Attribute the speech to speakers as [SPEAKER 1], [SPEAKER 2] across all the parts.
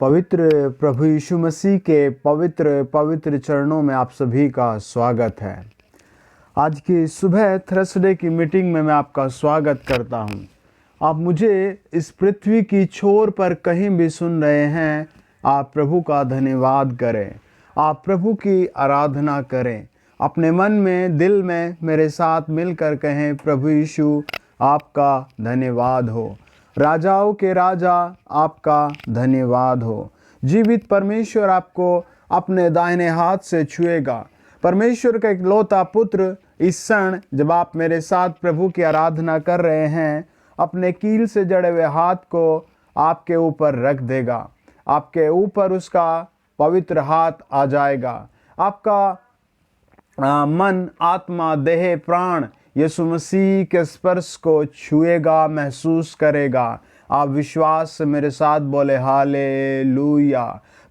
[SPEAKER 1] पवित्र प्रभु यीशु मसीह के पवित्र चरणों में आप सभी का स्वागत है। आज की सुबह थर्सडे की मीटिंग में मैं आपका स्वागत करता हूं। आप मुझे इस पृथ्वी की छोर पर कहीं भी सुन रहे हैं, आप प्रभु का धन्यवाद करें, आप प्रभु की आराधना करें। अपने मन में, दिल में मेरे साथ मिलकर कहें, प्रभु यीशु आपका धन्यवाद हो। राजाओं के राजा आपका धन्यवाद हो। जीवित परमेश्वर आपको अपने दाहिने हाथ से छुएगा। परमेश्वर का इकलौता पुत्र इस क्षण जब आप मेरे साथ प्रभु की आराधना कर रहे हैं, अपने कील से जड़े हुए हाथ को आपके ऊपर रख देगा। आपके ऊपर उसका पवित्र हाथ आ जाएगा। आपका मन, आत्मा, देह, प्राण यीशु मसीह के स्पर्श को छुएगा, महसूस करेगा। आप विश्वास से मेरे साथ बोले हालेलुया।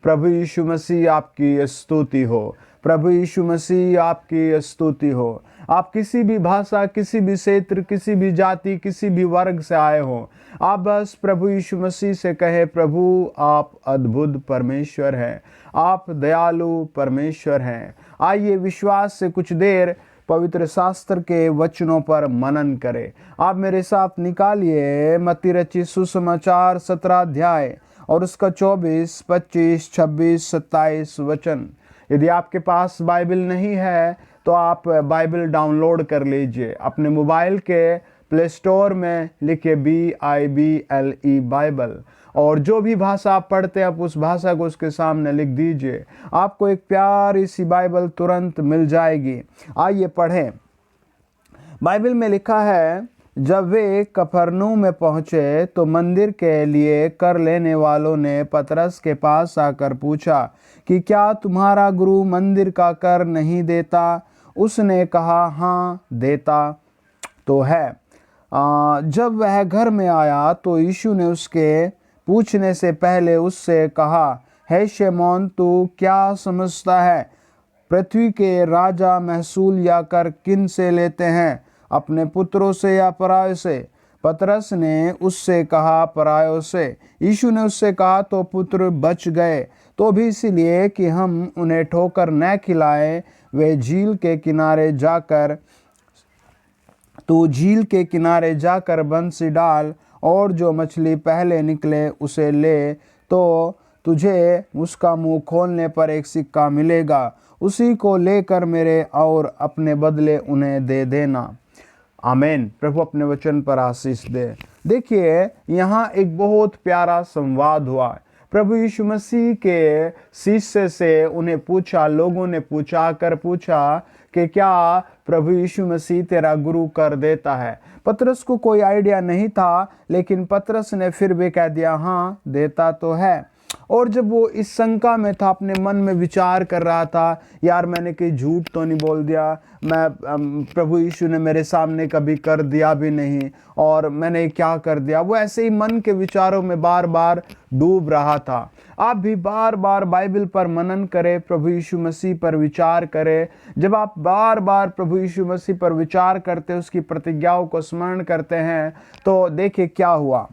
[SPEAKER 1] प्रभु यीशु मसीह आपकी स्तुति हो। प्रभु यीशु मसीह आपकी स्तुति हो। आप किसी भी भाषा, किसी भी क्षेत्र, किसी भी जाति, किसी भी वर्ग से आए हो, आप बस प्रभु यीशु मसीह से कहे, प्रभु आप अद्भुत परमेश्वर हैं, आप दयालु परमेश्वर हैं। आइए विश्वास से कुछ देर पवित्र शास्त्र के वचनों पर मनन करें। आप मेरे साथ निकालिए मत्ती रचित सुसमाचार 17 अध्याय और उसका 24, 25, 26, 27 वचन। यदि आपके पास बाइबल नहीं है तो आप बाइबल डाउनलोड कर लीजिए। अपने मोबाइल के प्ले स्टोर में लिखिए BIBLE बाइबल, और जो भी भाषा आप पढ़ते हैं आप उस भाषा को उसके सामने लिख दीजिए। आपको एक प्यारी सी बाइबल तुरंत मिल जाएगी। आइए पढ़ें। बाइबल में लिखा है, जब वे कफरनहूम में पहुंचे तो मंदिर के लिए कर लेने वालों ने पतरस के पास आकर पूछा कि क्या तुम्हारा गुरु मंदिर का कर नहीं देता? उसने कहा, हाँ देता तो है। जब वह घर में आया तो यीशु ने उसके पूछने से पहले उससे कहा, हे शमौन, तू क्या समझता है? पृथ्वी के राजा महसूल या कर किन से लेते हैं, अपने पुत्रों से या परायों से? पतरस ने उससे कहा, परायों से। यीशु ने उससे कहा, तो पुत्र बच गए, तो भी इसलिए कि हम उन्हें ठोकर न खिलाएं। वे झील के किनारे जाकर बंसी डाल, और जो मछली पहले निकले उसे ले, तो तुझे उसका मुंह खोलने पर एक सिक्का मिलेगा। उसी को लेकर मेरे और अपने बदले उन्हें दे देना। आमीन। प्रभु अपने वचन पर आशीष दे। देखिए, यहाँ एक बहुत प्यारा संवाद हुआ। प्रभु यीशु मसीह के शिष्य से उन्हें पूछा, लोगों ने पूछा कि क्या प्रभु यीशु मसीह तेरा गुरु कर देता है? पतरस को कोई आइडिया नहीं था, लेकिन पतरस ने फिर भी कह दिया, हाँ देता तो है। और जब वो इस शंका में था, अपने मन में विचार कर रहा था, यार मैंने कहीं झूठ तो नहीं बोल दिया, मैं प्रभु यीशु ने मेरे सामने कभी कर दिया भी नहीं, और मैंने क्या कर दिया। वो ऐसे ही मन के विचारों में बार बार डूब रहा था। आप भी बार बार बाइबल पर मनन करें, प्रभु यीशु मसीह पर विचार करें। जब आप बार बार प्रभु यीशु मसीह पर विचार करते, उसकी प्रतिज्ञाओं को स्मरण करते हैं, तो देखिए क्या हुआ।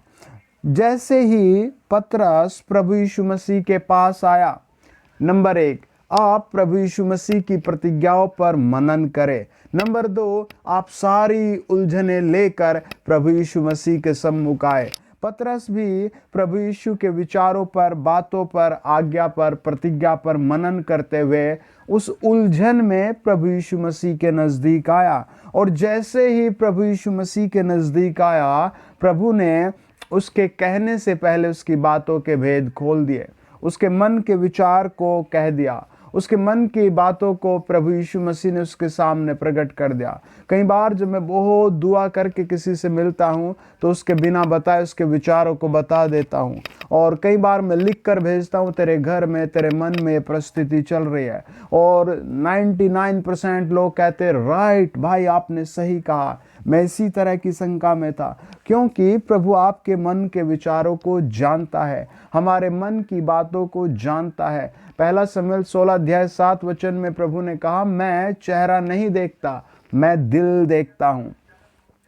[SPEAKER 1] जैसे ही पतरस प्रभु यीशु मसीह के पास आया, नंबर 1, आप प्रभु यीशु मसीह की प्रतिज्ञाओं पर मनन करें। नंबर 2, आप सारी उलझने लेकर प्रभु यीशु मसीह के सम्मुख आए। पतरस भी प्रभु यीशु के विचारों पर, बातों पर, आज्ञा पर, प्रतिज्ञा पर मनन करते हुए उस उलझन में प्रभु यीशु मसीह के नजदीक आया। और जैसे ही प्रभु यीशु मसीह के नजदीक आया, प्रभु ने उसके कहने से पहले उसकी बातों के भेद खोल दिए, उसके मन के विचार को कह दिया, उसके मन की बातों को प्रभु यीशु मसीह ने उसके सामने प्रकट कर दिया। कई बार जब मैं बहुत दुआ करके किसी से मिलता हूँ तो उसके बिना बताए उसके विचारों को बता देता हूँ, और कई बार मैं लिख कर भेजता हूँ, तेरे घर में, तेरे मन में परिस्थिति चल रही है, और 99% लोग कहते राइट भाई, आपने सही कहा, मैं इसी तरह की शंका में था। क्योंकि प्रभु आपके मन के विचारों को जानता है, हमारे मन की बातों को जानता है। पहला शमूएल 16 अध्याय 7 वचन में प्रभु ने कहा, मैं चेहरा नहीं देखता, मैं दिल देखता हूँ।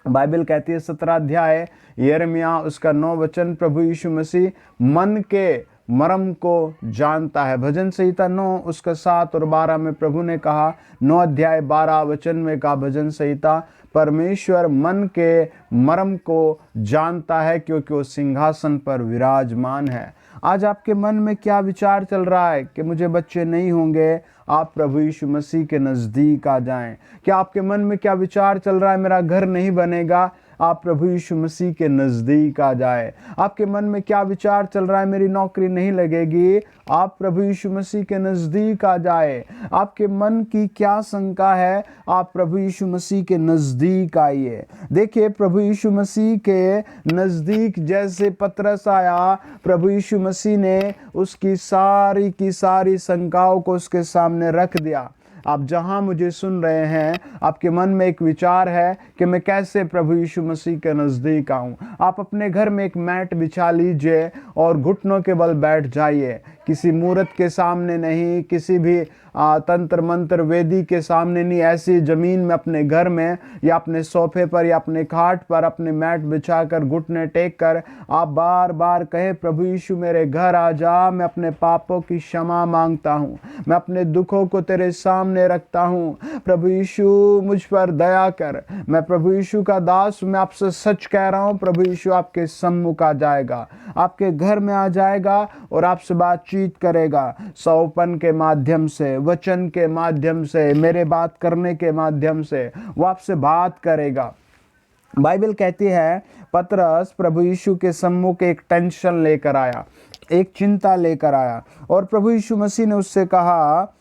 [SPEAKER 1] बाइबल कहती है 17 अध्याय यिर्मयाह उसका 9 वचन, प्रभु यीशु मसीह मन के मर्म को जानता है। भजन संहिता 9 उसका 7 और 12 में प्रभु ने कहा, 9 अध्याय 12 वचन में कहा भजन संहिता, परमेश्वर मन के मर्म को जानता है क्योंकि वो सिंहासन पर विराजमान है। आज आपके मन में क्या विचार चल रहा है कि मुझे बच्चे नहीं होंगे? आप प्रभु यीशु मसीह के नज़दीक आ जाएं। क्या आपके मन में क्या विचार चल रहा है, मेरा घर नहीं बनेगा? आप प्रभु यीशु मसीह के नज़दीक आ जाए। आपके मन में क्या विचार चल रहा है, मेरी नौकरी नहीं लगेगी? आप प्रभु यीशु मसीह के नज़दीक आ जाए। आपके मन की क्या शंका है, आप प्रभु यीशु मसीह के नज़दीक आइए। देखिए, प्रभु यीशु मसीह के नज़दीक जैसे पतरस आया, प्रभु यीशु मसीह ने उसकी सारी की सारी शंकाओं को उसके सामने रख दिया। आप जहां मुझे सुन रहे हैं, आपके मन में एक विचार है कि मैं कैसे प्रभु यीशु मसीह के नज़दीक आऊं। आप अपने घर में एक मैट बिछा लीजिए और घुटनों के बल बैठ जाइए। किसी मूर्त के सामने नहीं, किसी भी तंत्र मंत्र वेदी के सामने नहीं, ऐसी ज़मीन में अपने घर में या अपने सोफे पर या अपने खाट पर अपने मैट बिछाकर घुटने टेक कर आप बार बार कहें, प्रभु यीशु मेरे घर आ जा, मैं अपने पापों की क्षमा मांगता हूँ, मैं अपने दुखों को तेरे सामने रखता हूँ। प्रभु यीशु मुझ पर दया कर, मैं प्रभु यीशु का दास, मैं आपसे सच कह रहा हूँ, प्रभु यीशु आपके सम्मुख आ जाएगा, आपके घर में आ जाएगा और आपसे बातचीत करेगा। सौपन के माध्यम से, वचन के माध्यम से, मेरे बात करने के माध्यम से वो आपसे बात करेगा। बाइबल कहती है पतरस प्रभु यीशु के सम्मुख एक टेंशन लेकर आया, एक चिंता लेकर आया और प्रभु यीशु मसीह ने उससे कहा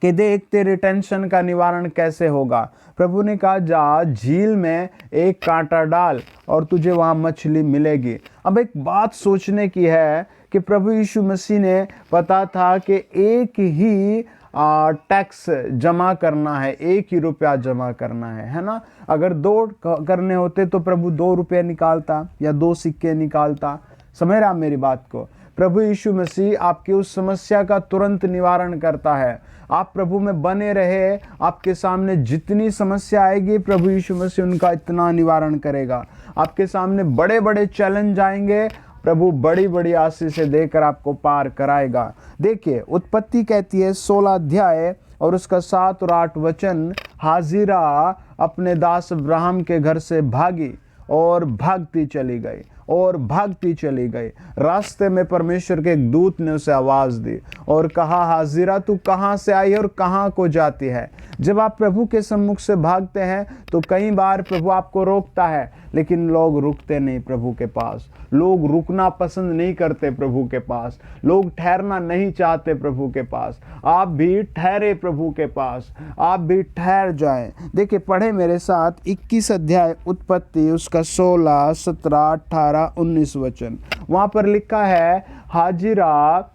[SPEAKER 1] कि देख, तेरे टेंशन का निवारण कैसे होगा। प्रभु ने कहा, जा झील में एक कांटा डाल और तुझे वहां मछली मिलेगी। अब एक बात सोचने की है कि प्रभु यीशु मसीह ने पता था कि एक ही टैक्स जमा करना है, एक ही रुपया जमा करना है ना। अगर 2 करने होते तो प्रभु 2 रुपये निकालता या 2 सिक्के निकालता। समझ रहे आप मेरी बात को? प्रभु यीशु मसीह आपकी उस समस्या का तुरंत निवारण करता है। आप प्रभु में बने रहे, आपके सामने जितनी समस्या आएगी प्रभु यीशु मसीह उनका इतना निवारण करेगा। आपके सामने बड़े बड़े चैलेंज आएंगे, प्रभु बड़ी बड़ी आशीषें देकर आपको पार कराएगा। देखिए, उत्पत्ति कहती है 16 अध्याय और उसका 7 और 8 वचन, हाजिरा अपने दास अब्राहम के घर से भागी और भागती चली गई और भागती चली गई। रास्ते में परमेश्वर के एक दूत ने उसे आवाज दी और कहा, हाजिरा तू कहाँ से आई और कहाँ को जाती है? जब आप प्रभु के सम्मुख से भागते हैं तो कई बार प्रभु आपको रोकता है, लेकिन लोग रुकते नहीं प्रभु के पास। लोग रुकना पसंद नहीं करते प्रभु के पास, लोग ठहरना नहीं चाहते प्रभु के पास। आप भी ठहरे प्रभु के पास, आप भी ठहर जाएं। देखिए, पढ़े मेरे साथ 21 अध्याय उत्पत्ति उसका 16, 17, 18, 19 वचन। वहां पर लिखा है, हाजिरा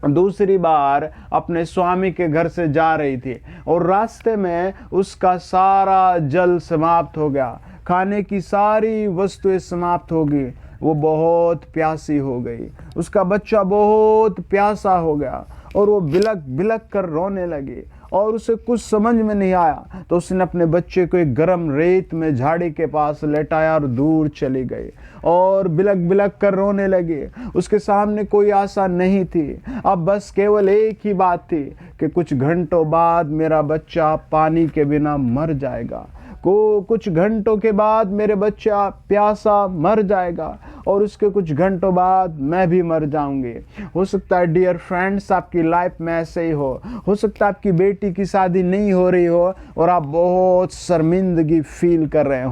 [SPEAKER 1] दूसरी बार अपने स्वामी के घर से जा रही थी और रास्ते में उसका सारा जल समाप्त हो गया, खाने की सारी वस्तुएं समाप्त हो गई। वो बहुत प्यासी हो गई, उसका बच्चा बहुत प्यासा हो गया और वो बिलक बिलक कर रोने लगी और उसे कुछ समझ में नहीं आया। तो उसने अपने बच्चे को एक गर्म रेत में झाड़ी के पास लेटाया और दूर चली गई और बिलक बिलक कर रोने लगी। उसके सामने कोई आशा नहीं थी, अब बस केवल एक ही बात थी कि कुछ घंटों बाद मेरा बच्चा पानी के बिना मर जाएगा, कुछ घंटों के बाद मेरे बच्चा प्यासा मर जाएगा और उसके कुछ घंटों बाद मैं भी मर जाऊंगी। हो सकता है डियर फ्रेंड्स आपकी लाइफ में ऐसे ही हो सकता है आपकी बेटी की शादी नहीं हो रही हो और आप बहुत शर्मिंदगी फील कर रहे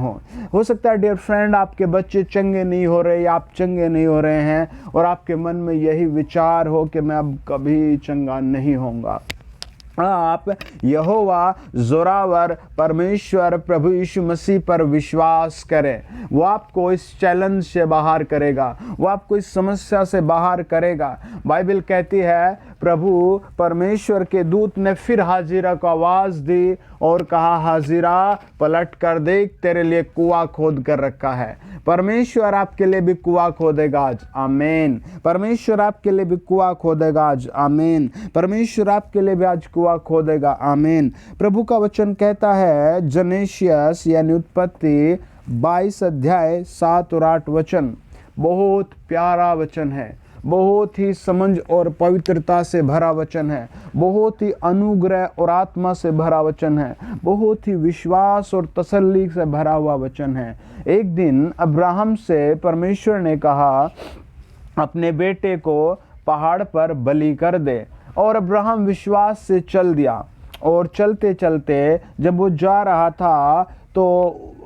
[SPEAKER 1] हो सकता है डियर फ्रेंड आपके बच्चे चंगे नहीं हो रहे, आप चंगे नहीं हो रहे हैं और आपके मन में यही विचार हो कि मैं अब कभी चंगा नहीं होऊंगा। आप यहोवा जोरावर परमेश्वर प्रभु यीशु मसीह पर विश्वास करें, वो आपको इस चैलेंज से बाहर करेगा, वो आपको इस समस्या से बाहर करेगा। बाइबल कहती है प्रभु परमेश्वर के दूत ने फिर हाजिरा को आवाज दी और कहा, हाजिरा पलट कर देख, तेरे लिए कुआं खोद कर रखा है। परमेश्वर आपके लिए भी कुआं खोदेगा आज, आमीन। परमेश्वर आपके लिए भी कुआं खोदेगा आज, आमीन। परमेश्वर आपके लिए भी आज कुआं खोदेगा, आमीन। प्रभु का वचन कहता है जनेशियस यानी उत्पत्ति 22 अध्याय 7 और 8 वचन, बहुत प्यारा वचन है, बहुत ही समझ और पवित्रता से भरा वचन है, बहुत ही अनुग्रह और आत्मा से भरा वचन है, बहुत ही विश्वास और तसल्ली से भरा हुआ वचन है। एक दिन अब्राहम से परमेश्वर ने कहा, अपने बेटे को पहाड़ पर बलि कर दे। और अब्राहम विश्वास से चल दिया। और चलते चलते जब वो जा रहा था तो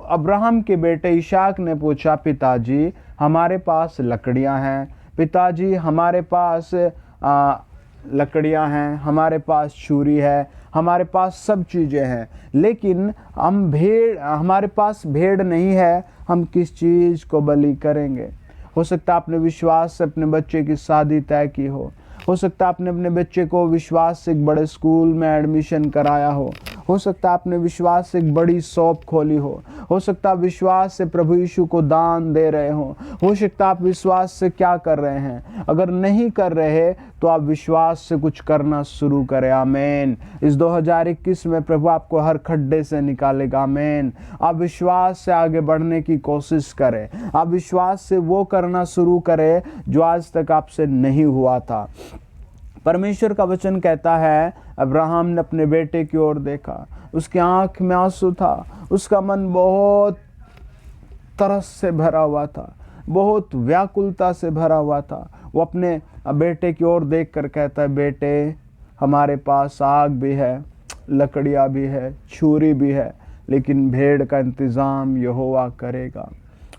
[SPEAKER 1] अब्राहम के बेटे इशाक ने पूछा, पिताजी हमारे पास लकड़ियां हैं, पिताजी हमारे पास लकड़ियां हैं, हमारे पास छुरी है, हमारे पास सब चीज़ें हैं, लेकिन हमारे पास भेड़ नहीं है, हम किस चीज़ को बलि करेंगे। हो सकता है आपने विश्वास से अपने बच्चे की शादी तय की हो सकता है आपने अपने बच्चे को विश्वास से एक बड़े स्कूल में एडमिशन कराया हो सकता है आपने विश्वास से एक बड़ी शॉप खोली हो सकता है विश्वास से प्रभु यीशु को दान दे रहे हो सकता है आप विश्वास से क्या कर रहे हैं। अगर नहीं कर रहे तो आप विश्वास से कुछ करना शुरू करें। आमीन। इस 2021 में प्रभु आपको हर खड्डे से निकालेगा। आमीन। आप विश्वास से आगे बढ़ने की कोशिश करें, आप विश्वास से वो करना शुरू करें जो आज तक आपसे नहीं हुआ था। परमेश्वर का वचन कहता है, अब्राहम ने अपने बेटे की ओर देखा, उसकी आंख में आंसू था, उसका मन बहुत तरस से भरा हुआ था, बहुत व्याकुलता से भरा हुआ था। वो अपने बेटे की ओर देखकर कहता है, बेटे हमारे पास आग भी है, लकड़ियाँ भी है, छुरी भी है, लेकिन भेड़ का इंतज़ाम यहोवा करेगा।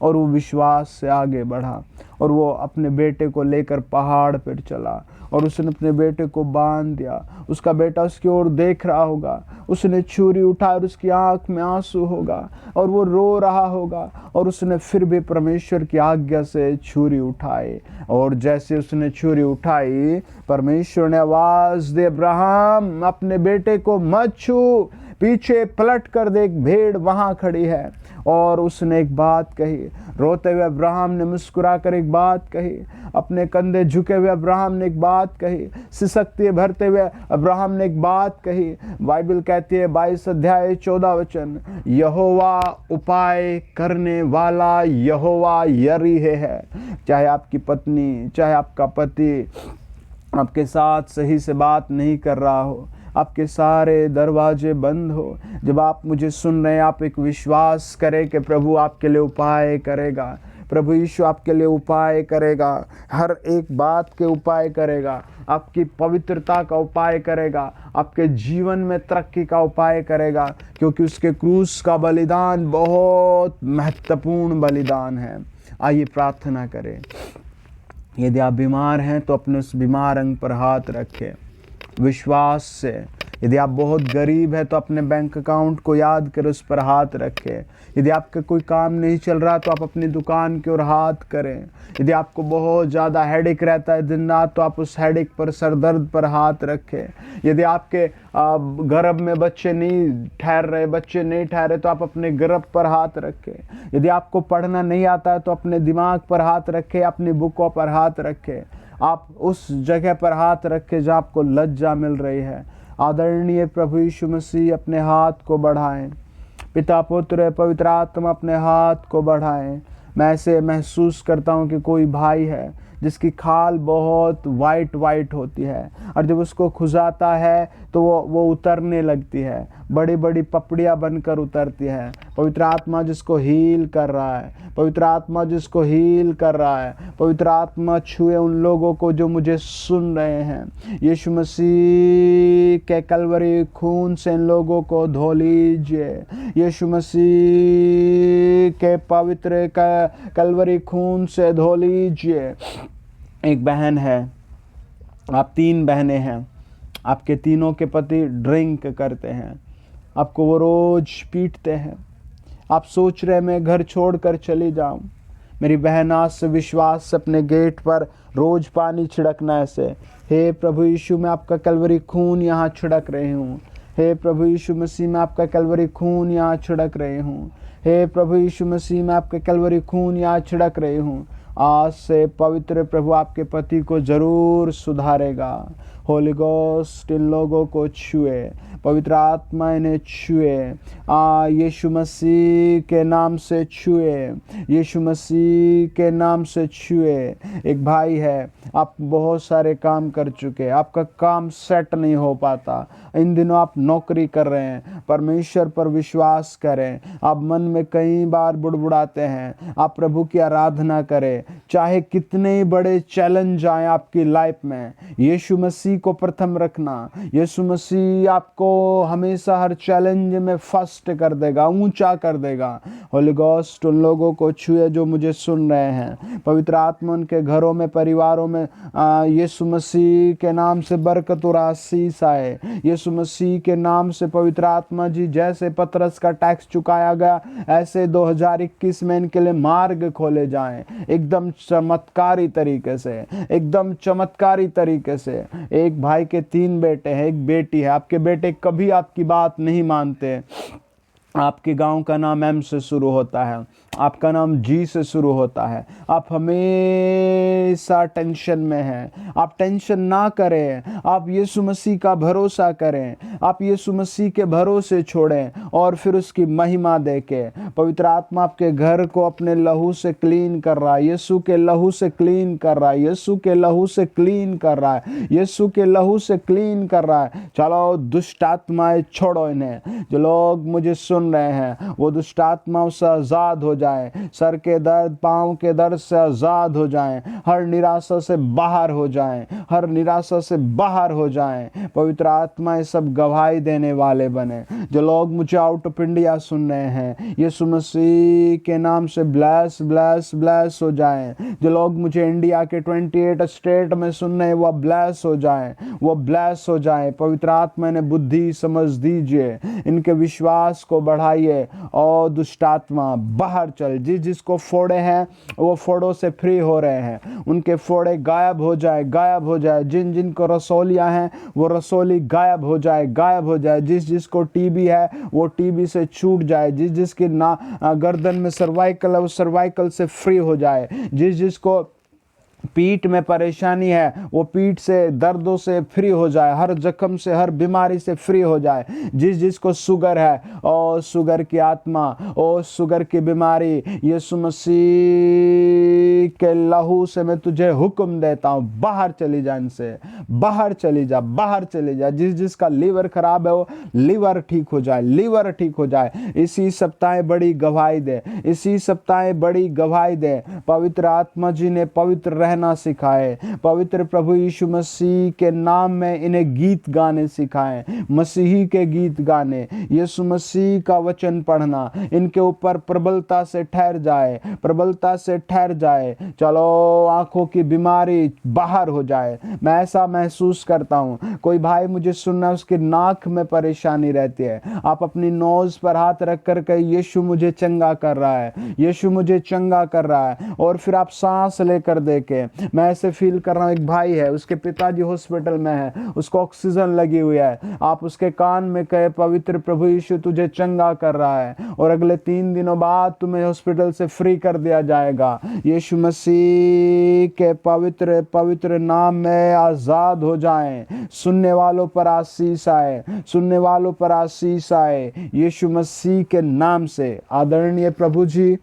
[SPEAKER 1] और वो विश्वास से आगे बढ़ा और वो अपने बेटे को लेकर पहाड़ पर चला और उसने अपने बेटे को बांध दिया। उसका बेटा उसकी ओर देख रहा होगा, उसने छुरी उठाई और उसकी आंख में आंसू होगा और वो रो रहा होगा और उसने फिर भी परमेश्वर की आज्ञा से छुरी उठाई। और जैसे उसने छुरी उठाई, परमेश्वर ने आवाज़ दी, अब्राहम अपने बेटे को मत छू, पीछे पलट कर देख, भेड़ वहाँ खड़ी है। और उसने एक बात कही, रोते हुए अब्राहम ने मुस्कुरा कर एक बात कही, अपने कंधे झुके हुए अब्राहम ने एक बात कही, सिसकते भरते हुए अब्राहम ने एक बात कही। बाइबल कहती है 22 अध्याय 14 वचन, यहोवा उपाय करने वाला यहोवा यरीहे है। चाहे आपकी पत्नी, चाहे आपका पति आपके साथ सही से बात नहीं कर रहा हो, आपके सारे दरवाजे बंद हो, जब आप मुझे सुन रहे हैं, आप एक विश्वास करें कि प्रभु आपके लिए उपाय करेगा, प्रभु यीशु आपके लिए उपाय करेगा, हर एक बात के उपाय करेगा, आपकी पवित्रता का उपाय करेगा, आपके जीवन में तरक्की का उपाय करेगा, क्योंकि उसके क्रूस का बलिदान बहुत महत्वपूर्ण बलिदान है। आइए प्रार्थना करें। यदि आप बीमार हैं तो अपने उस बीमार अंग पर हाथ रखें विश्वास से। यदि आप बहुत गरीब है तो अपने बैंक अकाउंट को याद कर उस पर हाथ रखें। यदि आपका कोई काम नहीं चल रहा तो आप अपनी दुकान की ओर हाथ करें। यदि आपको बहुत ज़्यादा हेडेक रहता है दिन रात तो आप उस हेडेक पर, सर दर्द पर हाथ रखें। यदि आपके गर्भ में बच्चे नहीं ठहरे तो आप अपने गर्भ पर हाथ रखें। यदि आपको पढ़ना नहीं आता है तो अपने दिमाग पर हाथ रखें, अपनी बुकों पर हाथ रखें। आप उस जगह पर हाथ रखें जहाँ आपको लज्जा मिल रही है। आदरणीय प्रभु यीशु मसीह, अपने हाथ को बढ़ाएं। पिता, पुत्र, पवित्र आत्मा, अपने हाथ को बढ़ाएं। मैं ऐसे महसूस करता हूँ कि कोई भाई है जिसकी खाल बहुत वाइट होती है और जब उसको खुजाता है तो वो उतरने लगती है, बड़ी बड़ी पपड़ियाँ बनकर उतरती है। पवित्र आत्मा जिसको हील कर रहा है, पवित्र आत्मा जिसको हील कर रहा है, पवित्र आत्मा छुए उन लोगों को जो मुझे सुन रहे हैं। यीशु मसीह के कलवरी खून से इन लोगों को धो लीजिए। यीशु मसीह के पवित्र कलवरी खून से धो लीजिए। एक बहन है, आप 3 बहनें हैं, आपके तीनों के पति ड्रिंक करते हैं, आपको वो रोज पीटते हैं। आप सोच रहे मैं घर छोड़कर चली जाऊं। मेरी बहन आज से विश्वास से अपने गेट पर रोज पानी छिड़कना ऐसे, हे प्रभु यीशु मैं आपका कलवरी खून यहाँ छिड़क रही हूँ। हे प्रभु यीशु मसीह मैं आपका कलवरी खून यहाँ छिड़क रही हूँ। हे प्रभु यीशु मसीह मैं आपके कलवरी खून यहाँ छिड़क रही हूँ। आज से पवित्र प्रभु आपके पति को ज़रूर सुधारेगा। होली गोस्ट इन लोगों को छुए, पवित्र आत्मा इन्हें छुए, यीशु मसीह के नाम से छुए, यीशु मसीह के नाम से छुए। एक भाई है, आप बहुत सारे काम कर चुके, आपका काम सेट नहीं हो पाता, इन दिनों आप नौकरी कर रहे हैं, परमेश्वर पर विश्वास करें। आप मन में कई बार बुड़बुड़ाते हैं, आप प्रभु की आराधना करें। चाहे कितने ही बड़े चैलेंज आए आपकी लाइफ में, यीशु मसीह को प्रथम रखना। यीशु मसीह आपको हमेशा हर चैलेंज में फर्स्ट कर देगा, ऊंचा कर देगा। होली गोस्ट उन लोगों को छुए जो मुझे सुन रहे हैं। पवित्र आत्मा उनके घरों में, परिवारों में यीशु मसीह के नाम से बरकत और आशीष आए। यीशु मसीह के नाम से पवित्र आत्मा जी, जैसे पतरस का टैक्स चुकाया गया, ऐसे 2021 में इनके लिए मार्ग खोले जाएं, एकदम चमत्कारी तरीके से, एकदम चमत्कारी तरीके से। एक भाई के 3 बेटे हैं, एक बेटी है। आपके बेटे कभी आपकी बात नहीं मानते। आपके गांव का नाम एम से शुरू होता है, आपका नाम जी से शुरू होता है। आप हमेशा टेंशन में हैं। आप टेंशन ना करें, आप यीशु मसीह का भरोसा करें, आप यीशु मसीह के भरोसे छोड़ें और फिर उसकी महिमा देखें। पवित्र आत्मा आपके घर को अपने लहू से क्लीन कर रहा है, यीशु के लहू से क्लीन कर रहा है, यीशु के लहू से क्लीन कर रहा है, यीशु के लहू से क्लीन कर रहा है। चलो दुष्ट आत्माएं छोड़ो इन्हें। जो लोग मुझे सुन रहे हैं वो दुष्ट आत्माओं से आजाद हो जाए, सर के दर्द, पांव के दर्द से आजाद हो जाएं, हर निराशा से बाहर हो जाएं, हर निराशा से बाहर हो जाएं। पवित्र आत्मा सब गवाही देने वाले बने। जो लोग मुझे आउट ऑफ इंडिया सुन रहे हैं, यीशु मसीह के नाम से ब्लेस ब्लेस ब्लेस हो जाएं। जो लोग मुझे इंडिया के 28 स्टेट में सुन रहे हैं, वो ब्लेस हो जाएं, वो ब्लेस हो जाएं। पवित्र आत्मा ने बुद्धि समझ दीजिए, इनके विश्वास को बढ़ाइए और दुष्ट आत्मा बाहर चल। जिसको फोड़े हैं वो फोड़ों से फ्री हो रहे हैं, उनके फोड़े गायब हो जाए, गायब हो जाए। जिनको रसोलियां हैं वो रसोली गायब हो जाए, गायब हो जाए। जिसको टीबी है वो टीबी से छूट जाए, जिसकी गर्दन में सर्वाइकल है वो सर्वाइकल से फ्री हो जाए। जिसको पीठ में परेशानी है वो पीठ से दर्दों से फ्री हो जाए, हर जख्म से, हर बीमारी से फ्री हो जाए। जिसको शुगर है और शुगर की आत्मा और शुगर की बीमारी, यीशु मसीह के लहू से मैं तुझे हुक्म देता हूँ, बाहर चली जा, इनसे बाहर चली जा, बाहर चली जा। जिसका लीवर खराब है वो लीवर ठीक हो जाए, लीवर ठीक हो जाए। इसी सप्ताह बड़ी गवाही दे, इसी सप्ताह बड़ी गवाही दे। पवित्र आत्मा जी ने पवित्र रहना सिखाए, पवित्र प्रभु यीशु मसीह के नाम में इन्हें गीत गाने सिखाएं, मसीही के गीत गाने, यीशु मसीह का वचन पढ़ना इनके ऊपर प्रबलता से ठहर जाए, प्रबलता से ठहर जाए। चलो आंखों की बीमारी बाहर हो जाए। मैं ऐसा महसूस करता हूं, कोई भाई मुझे सुनना, उसकी नाक में परेशानी रहती है, आप अपनी नोज पर हाथ रख कर के यीशु मुझे चंगा कर रहा है, यीशु मुझे चंगा कर रहा है, और फिर आप सांस लेकर देखें। मैं ऐसे फील कर रहा हूं, एक भाई है, उसके पिताजी हॉस्पिटल में है, उसको ऑक्सीजन लगी हुई है, आप उसके कान में कहे पवित्र प्रभु यीशु तुझे चंगा कर रहा है, और अगले 3 दिनों बाद तुम्हें हॉस्पिटल से फ्री कर दिया जाएगा। यीशु मसीह के पवित्र पवित्र नाम में आजाद हो जाएं। सुनने वालों पर आशीष आए, सुनने वालों पर आशीष आए, यीशु मसीह के नाम से। आदरणीय प्रभु जी,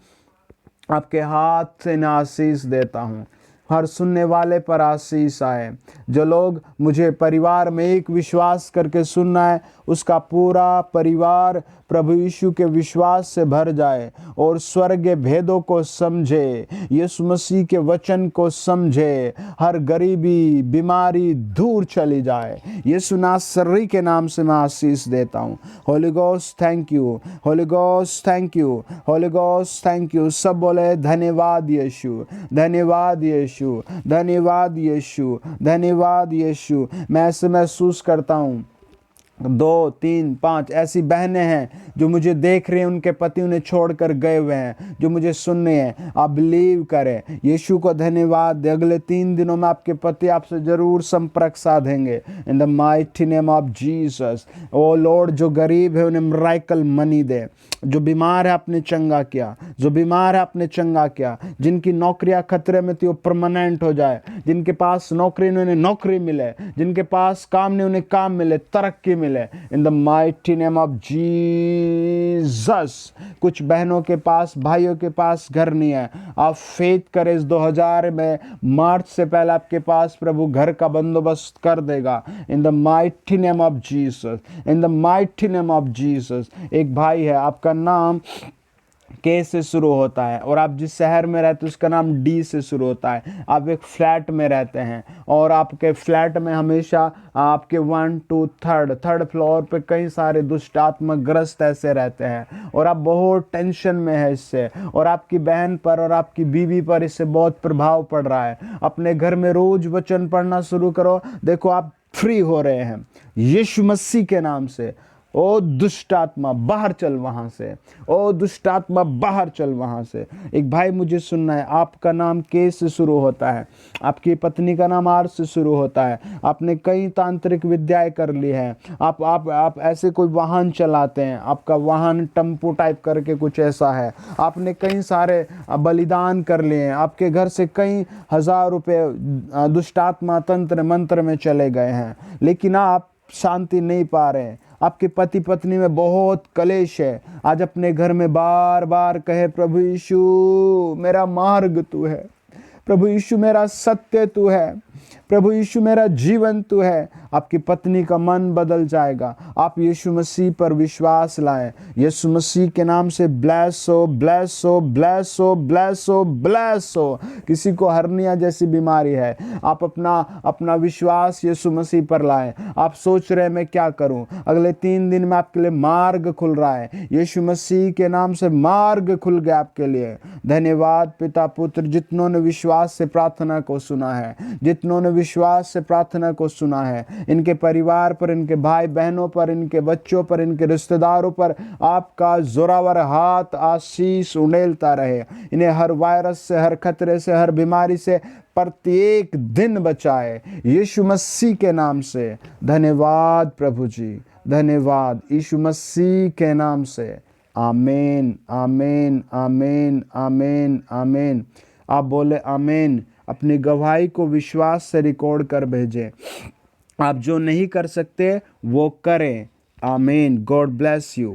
[SPEAKER 1] आपके हाथ से मैं आशीष देता हूँ, हर सुनने वाले पर आशीष आए। जो लोग मुझे परिवार में एक विश्वास करके सुनना है, उसका पूरा परिवार प्रभु यीशु के विश्वास से भर जाए और स्वर्गीय भेदों को समझे, यीशु मसीह के वचन को समझे, हर गरीबी बीमारी दूर चली जाए। यीशु नासरी के नाम से मैं आशीष देता हूँ। Holi ghost thank you, Holi ghost thank you, Holi ghost thank you. सब बोले धन्यवाद यीशु, धन्यवाद यीशु, धन्यवाद यीशु, धन्यवाद यीशु। मैं ऐसे महसूस करता हूँ 2, 3, 5 ऐसी बहनें हैं जो मुझे देख रही हैं, उनके पति उन्हें छोड़कर गए हुए हैं, जो मुझे सुन रहे हैं। आप बिलीव करें, यीशु को धन्यवाद दे। अगले 3 दिनों में आपके पति आपसे जरूर संपर्क साधेंगे in the mighty name of Jesus. O lord, जो गरीब है उन्हें मिरेकल मनी दे, जो बीमार है आपने चंगा किया, जो बीमार है आपने चंगा किया, जिनकी नौकरियां खतरे में थी वो परमानेंट हो जाए, जिनके पास नौकरी नहीं उन्हें नौकरी मिले, जिनके पास काम नहीं उन्हें काम मिले, तरक्की मिले इन the mighty name of Jesus. कुछ बहनों के पास, भाइयों के पास घर नहीं है, आप फेथ करें, इस 2000 में मार्च से पहले आपके पास प्रभु घर का बंदोबस्त कर देगा इन the mighty name of Jesus, in the mighty name of Jesus. एक भाई है, आपका नाम के से शुरू होता है और आप जिस शहर में रहते हैं उसका नाम डी से शुरू होता है। आप एक फ्लैट में रहते हैं और आपके फ्लैट में हमेशा आपके 1, 2, 3rd फ्लोर पे कई सारे दुष्ट आत्मा ग्रस्त ऐसे रहते हैं और आप बहुत टेंशन में है इससे, और आपकी बहन पर और आपकी बीवी पर इससे बहुत प्रभाव पड़ रहा है। अपने घर में रोज वचन पढ़ना शुरू करो, देखो आप फ्री हो रहे हैं यीशु मसीह के नाम से। ओ दुष्ट आत्मा बाहर चल वहां से, ओ दुष्ट आत्मा बाहर चल वहां से। एक भाई मुझे सुनना है, आपका नाम के से शुरू होता है, आपकी पत्नी का नाम आर से शुरू होता है, आपने कई तांत्रिक विद्याएं कर ली है, आप ऐसे कोई वाहन चलाते हैं, आपका वाहन टेम्पो टाइप करके कुछ ऐसा है, आपने कई सारे बलिदान कर लिए हैं, आपके घर से कई हजार रुपए दुष्ट आत्मा तंत्र मंत्र में चले गए हैं, लेकिन आप शांति नहीं पा रहे हैं। आपके पति पत्नी में बहुत कलेश है। आज अपने घर में बार बार कहे, प्रभु यीशु मेरा मार्ग तू है, प्रभु यीशु मेरा सत्य तू है, प्रभु यीशु मेरा जीवन तू है। आपकी पत्नी का मन बदल जाएगा। आप यीशु मसीह पर विश्वास लाएं। यीशु मसीह के नाम से ब्लेस हो, ब्लेस हो, ब्लेस हो, ब्लेस हो, ब्लेस हो। किसी को हर्निया जैसी बीमारी है, आप अपना विश्वास यीशु मसीह पर लाएं। आप सोच रहे हैं मैं क्या करूं, अगले 3 दिन में आपके लिए मार्ग खुल रहा है। यीशु मसीह के नाम से मार्ग खुल गया आपके लिए। धन्यवाद पिता पुत्र, जितनों ने विश्वास से प्रार्थना को सुना है, जितनों ने विश्वास से प्रार्थना को सुना है, इनके परिवार पर, इनके भाई बहनों पर, इनके बच्चों पर, इनके रिश्तेदारों पर आपका जोरावर हाथ आशीष उड़ेलता रहे। इन्हें हर वायरस से, हर खतरे से, हर बीमारी से प्रत्येक दिन बचाए यीशु मसीह के नाम से। धन्यवाद प्रभु जी, धन्यवाद यीशु मसीह के नाम से। आमीन, आमीन, आमीन, आमीन, आमीन। आप बोले आमीन। अपनी गवाही को विश्वास से रिकॉर्ड कर भेजें। आप जो नहीं कर सकते वो करें। आमीन। God bless you.